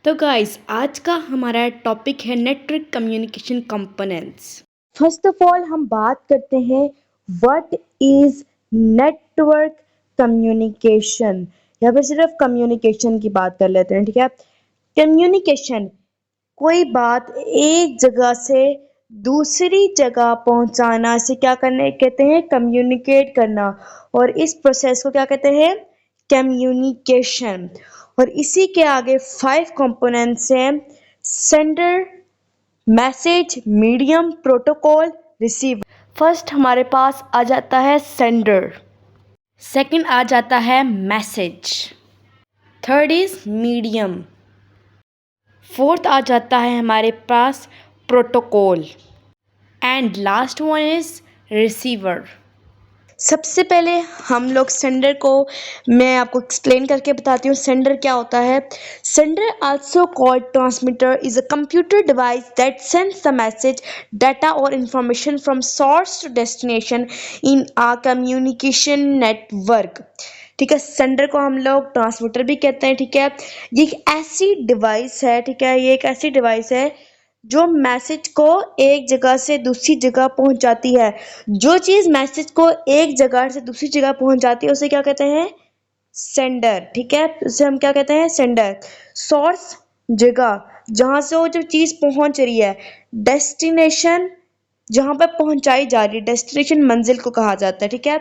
तो गाइस आज का हमारा टॉपिक है network communication components. First of all हम बात करते हैं व्हाट इज नेटवर्क कम्युनिकेशन। यहाँ पे सिर्फ कम्युनिकेशन की बात कर लेते हैं, ठीक है। कम्युनिकेशन कोई बात एक जगह से दूसरी जगह पहुंचाना से क्या करने कहते हैं, कम्युनिकेट करना। और इस प्रोसेस को क्या कहते हैं, कम्युनिकेशन। और इसी के आगे 5 कंपोनेंट्स हैं: sender, message, medium, protocol, receiver. First हमारे पास आ जाता है सेंडर, सेकंड आ जाता है message, third is medium, fourth आ जाता है हमारे पास protocol and last one is receiver. सबसे पहले हम लोग सेंडर को मैं आपको एक्सप्लेन करके बताती हूँ सेंडर क्या होता है। Sender also called transmitter is a computer device that sends the message, data और information from source to destination in a communication network. ठीक है, सेंडर को हम लोग ट्रांसमीटर भी कहते हैं। ठीक है, ये एक ऐसी डिवाइस है, ठीक है, ये एक ऐसी डिवाइस है जो मैसेज को एक जगह से दूसरी जगह पहुंचाती है। जो चीज मैसेज को एक जगह से दूसरी जगह पहुंचाती है उसे क्या कहते हैं, सेंडर। ठीक है, उसे हम क्या कहते हैं, सेंडर। सोर्स जगह जहां से वो जो चीज पहुंच रही है, डेस्टिनेशन जहां पर पहुंचाई जा रही है, डेस्टिनेशन मंजिल को कहा जाता है। ठीक है,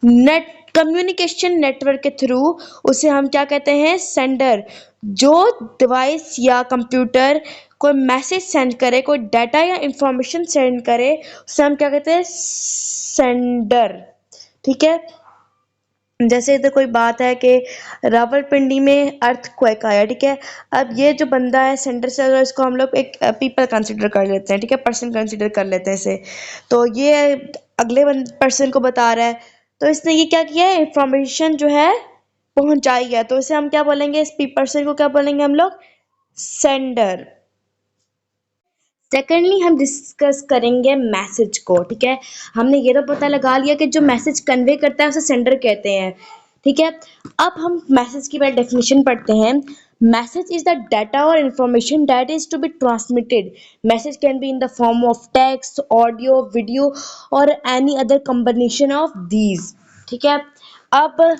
नेट कम्युनिकेशन नेटवर्क के थ्रू उसे हम क्या कहते हैं, सेंडर। जो डिवाइस या कंप्यूटर कोई मैसेज सेंड करे, कोई डाटा या इंफॉर्मेशन सेंड करे, उसे हम क्या कहते हैं, सेंडर। ठीक है, जैसे इधर कोई बात है कि रावलपिंडी में अर्थक्वेक आया। ठीक है, अब ये जो बंदा है सेंटर से, अगर इसको हम लोग एक पीपल कंसिडर कर लेते हैं, ठीक है, पर्सन कंसिडर कर लेते हैं इसे, तो ये अगले पर्सन को बता रहा है, तो इसने ये क्या किया है, इंफॉर्मेशन जो है पहुंचाई है, तो इसे हम क्या बोलेंगे, इस पर्सन को क्या बोलेंगे हम लोग, सेंडर। सेकेंडली हम डिस्कस करेंगे मैसेज को। ठीक है, हमने ये तो पता लगा लिया कि जो मैसेज कन्वे करता है उसे सेंडर कहते हैं। ठीक है, अब हम मैसेज की पहले डेफिनेशन पढ़ते हैं। मैसेज इज द डाटा और information that is to be transmitted. Message can be in the form of text, audio, video और any other combination of these. ठीक है, अब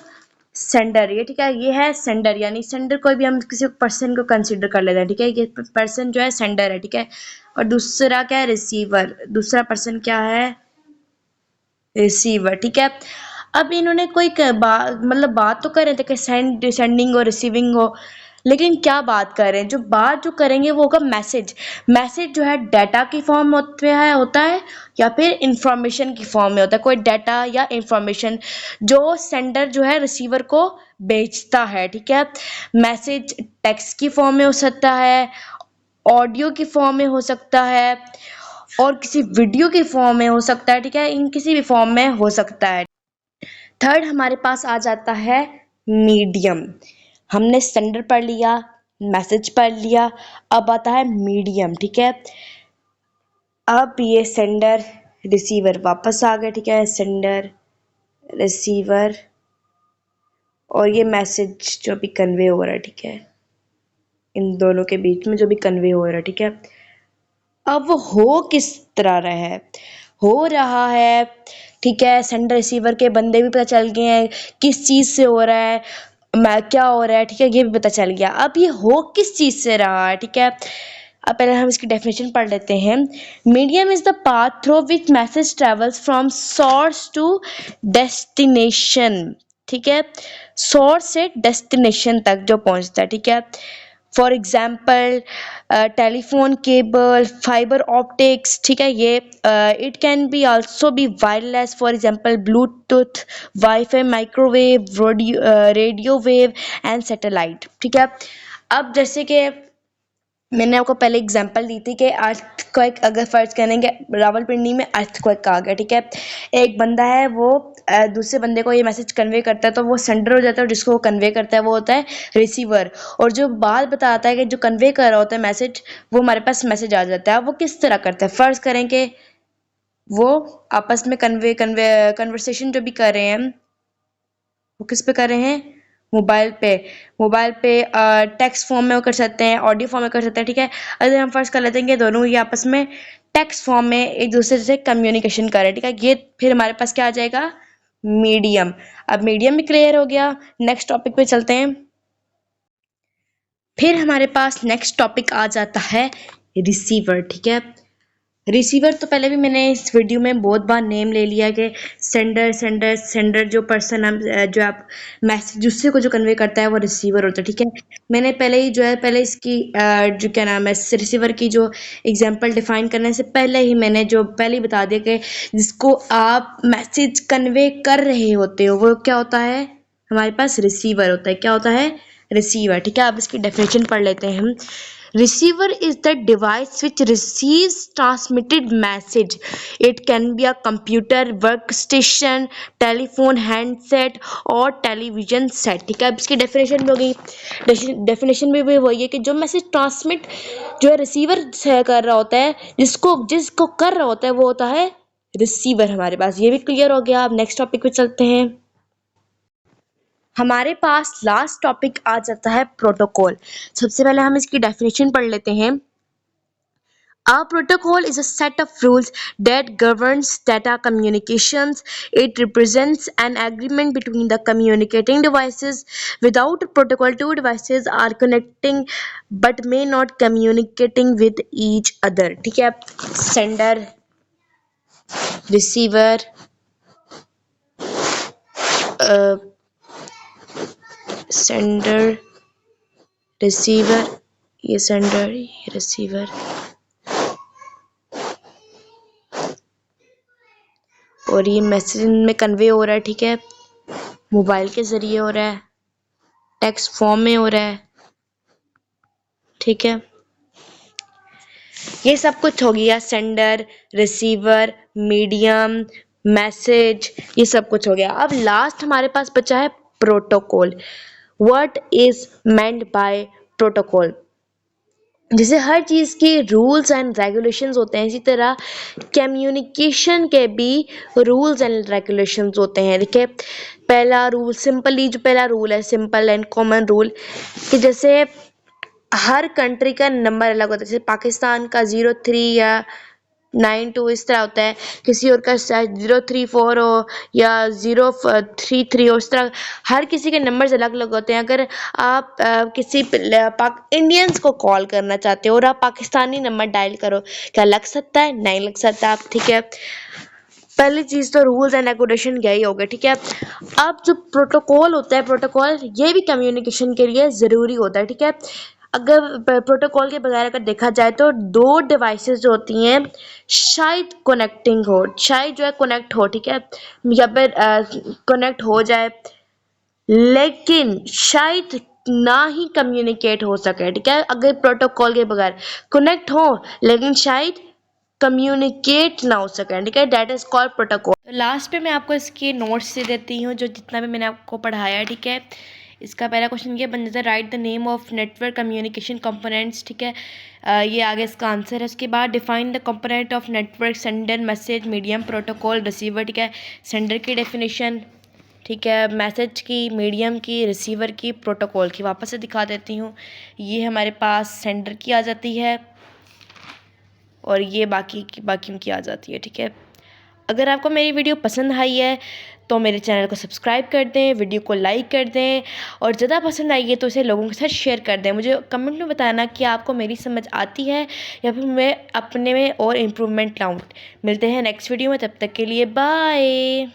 सेंडर, ये ठीक है, ये है सेंडर, यानी सेंडर कोई भी हम किसी पर्सन को कंसीडर कर लेते हैं। ठीक है, ये पर्सन जो है सेंडर है। ठीक है, और दूसरा क्या है, रिसीवर। दूसरा पर्सन क्या है, रिसीवर। ठीक है, अब इन्होंने कोई मतलब बात तो कर रहे थे कि सेंडिंग और रिसीविंग हो, लेकिन क्या बात कर रहे हैं, जो बात जो करेंगे वो होगा मैसेज। मैसेज जो है डाटा की फॉर्म होता है या फिर इंफॉर्मेशन की फॉर्म में होता है, कोई डाटा या इंफॉर्मेशन जो सेंडर जो है रिसीवर को भेजता है। ठीक है, मैसेज टेक्स्ट की फॉर्म में हो सकता है, ऑडियो की फॉर्म में हो सकता है और किसी वीडियो की फॉर्म में हो सकता है। ठीक है, इन किसी भी फॉर्म में हो सकता है। थर्ड हमारे पास आ जाता है मीडियम। हमने सेंडर पढ़ लिया, मैसेज पढ़ लिया, अब आता है मीडियम। ठीक है, अब ये सेंडर रिसीवर वापस आ गए। ठीक है, सेंडर रिसीवर और ये मैसेज जो भी कन्वे हो रहा है, ठीक है, इन दोनों के बीच में जो भी कन्वे हो रहा है। ठीक है, अब वो हो किस तरह रहा है, हो रहा है, ठीक है, सेंडर रिसीवर के बंदे भी पता चल गए हैं, किस चीज़ से हो रहा है, मैं क्या हो रहा है। ठीक है, ये भी पता चल गया। अब ये हो किस चीज़ से रहा है, ठीक है, अब पहले हम इसकी डेफिनेशन पढ़ लेते हैं। Medium is the path through which message travels from source to destination. ठीक है, सोर्स से डेस्टिनेशन तक जो पहुंचता है। ठीक है, for example telephone cable, fibre optics. ठीक है, ये it can be also be wireless, for example Bluetooth, wifi, microwave, radio wave and satellite. ठीक है, अब जैसे कि मैंने आपको पहले एग्जांपल दी थी कि अर्थक्वेक, अगर फर्ज करेंगे रावलपिंडी में अर्थक्वेक आ गया। ठीक है, एक बंदा है वो दूसरे बंदे को ये मैसेज कन्वे करता है, तो वो सेंडर हो जाता है, और जिसको वो कन्वे करता है वो होता है रिसीवर। और जो बात बताता है कि जो कन्वे कर रहा होता है मैसेज, वो हमारे पास मैसेज आ जाता है। अब वो किस तरह करता है, फर्ज करें कि वो आपस में कन्वर्सेशन जो भी कर रहे हैं वो किस पे कर रहे हैं, मोबाइल पे टेक्स्ट फॉर्म में कर सकते हैं, ऑडियो फॉर्म में कर सकते हैं, ठीक है। अगर हम फर्स्ट कर लेते हैं कि दोनों ये आपस में टेक्स्ट फॉर्म में एक दूसरे से कम्युनिकेशन करें, ठीक है। ये फिर हमारे पास क्या आ जाएगा, मीडियम। अब मीडियम भी क्लियर हो गया, नेक्स्ट टॉपिक पे चलते हैं। फिर हमारे पास नेक्स्ट टॉपिक आ जाता है रिसीवर, ठीक है। रिसीवर तो पहले भी मैंने इस वीडियो में बहुत बार नेम ले लिया कि सेंडर जो पर्सन हम जो आप मैसेज दूसरे को जो कन्वे करता है वो रिसीवर होता है, ठीक है। मैंने पहले ही जो है पहले इसकी जो क्या नाम है रिसीवर की जो एग्जांपल डिफाइन करने से पहले ही मैंने जो पहले ही बता दिया कि जिसको आप मैसेज कन्वे कर रहे होते हो वो क्या होता है, हमारे पास रिसीवर होता है। क्या होता है, रिसीवर, ठीक है। अब इसकी डेफिनेशन पढ़ लेते हैं हम। Receiver is the device which receives transmitted message. It can be a computer, workstation, telephone, handset और television set. ठीक है। अब इसकी डेफिनेशन भी हो गई। डेफिनेशन में भी वही है कि जो मैसेज ट्रांसमिट जो है रिसीवर कर रहा होता है, जिसको कर रहा होता है वो होता है रिसीवर हमारे पास। ये भी क्लियर हो गया। अब नेक्स्ट टॉपिक पे चलते हैं। हमारे पास लास्ट टॉपिक आ जाता है प्रोटोकॉल। सबसे पहले हम इसकी डेफिनेशन पढ़ लेते हैं। A protocol is a set of rules that governs data communications. It represents an agreement between the communicating devices. Without a protocol, two devices are connecting but may not communicating with each other. ठीक है, sender, receiver, sender, receiver, ये sender, ये receiver, और ये message में convey हो रहा है, ठीक है। मोबाइल के जरिए हो रहा है, टेक्स्ट फॉर्म में हो रहा है, ठीक है। ये सब कुछ हो गया, सेंडर, रिसीवर, मीडियम, मैसेज, ये सब कुछ हो गया। अब लास्ट हमारे पास बचा है protocol. What is meant by protocol? जैसे हर चीज़ के रूल्स एंड रेगुलेशंस होते हैं, इसी तरह कम्युनिकेशन के भी रूल्स एंड रेगुलेशंस होते हैं। देखिए, पहला रूल है सिंपल एंड कॉमन रूल, कि जैसे हर कंट्री का नंबर अलग होता है। जैसे पाकिस्तान का 03 या 92 इस तरह होता है, किसी और का शायद 034 हो या 033 हो, इस तरह हर किसी के नंबर्स अलग अलग होते हैं। अगर आप किसी इंडियंस को कॉल करना चाहते हो और आप पाकिस्तानी नंबर डायल करो, क्या लग सकता है? नहीं लग सकता आप, ठीक है। पहली चीज़ तो रूल्स एंड रेगुलेशन यही हो गए, ठीक है। अब जो प्रोटोकॉल होता है, प्रोटोकॉल ये भी कम्युनिकेशन के लिए ज़रूरी होता है, ठीक है। अगर प्रोटोकॉल के बगैर अगर देखा जाए तो दो डिवाइसेस जो होती हैं शायद जो है कनेक्ट हो, ठीक है, या फिर कनेक्ट हो जाए, लेकिन शायद ना ही कम्युनिकेट हो सके, ठीक है। अगर प्रोटोकॉल के बगैर कनेक्ट हो लेकिन शायद कम्युनिकेट ना हो सके, ठीक है, दैट इज कॉल्ड प्रोटोकॉल। तो लास्ट पे मैं आपको इसके नोट्स दे देती हूँ जो जितना भी मैंने आपको पढ़ाया है, ठीक है। इसका पहला क्वेश्चन ये बन जाता है, right the name of network communication components, ठीक है। ये आगे इसका आंसर है। उसके बाद define the component of network, sender, message, medium, protocol, receiver, ठीक है। सेंडर की डेफिनेशन, ठीक है, मैसेज की, मीडियम की, रिसीवर की, प्रोटोकॉल की। वापस से दिखा देती हूँ। ये हमारे पास सेंडर की आ जाती है और ये बाकी की आ जाती है, ठीक है। अगर आपको मेरी वीडियो पसंद आई है तो मेरे चैनल को सब्सक्राइब कर दें, वीडियो को लाइक कर दें, और ज़्यादा पसंद आई है तो इसे लोगों के साथ शेयर कर दें। मुझे कमेंट में बताना कि आपको मेरी समझ आती है या फिर मैं अपने में और इम्प्रूवमेंट लाऊँ। मिलते हैं नेक्स्ट वीडियो में, तब तक के लिए बाय।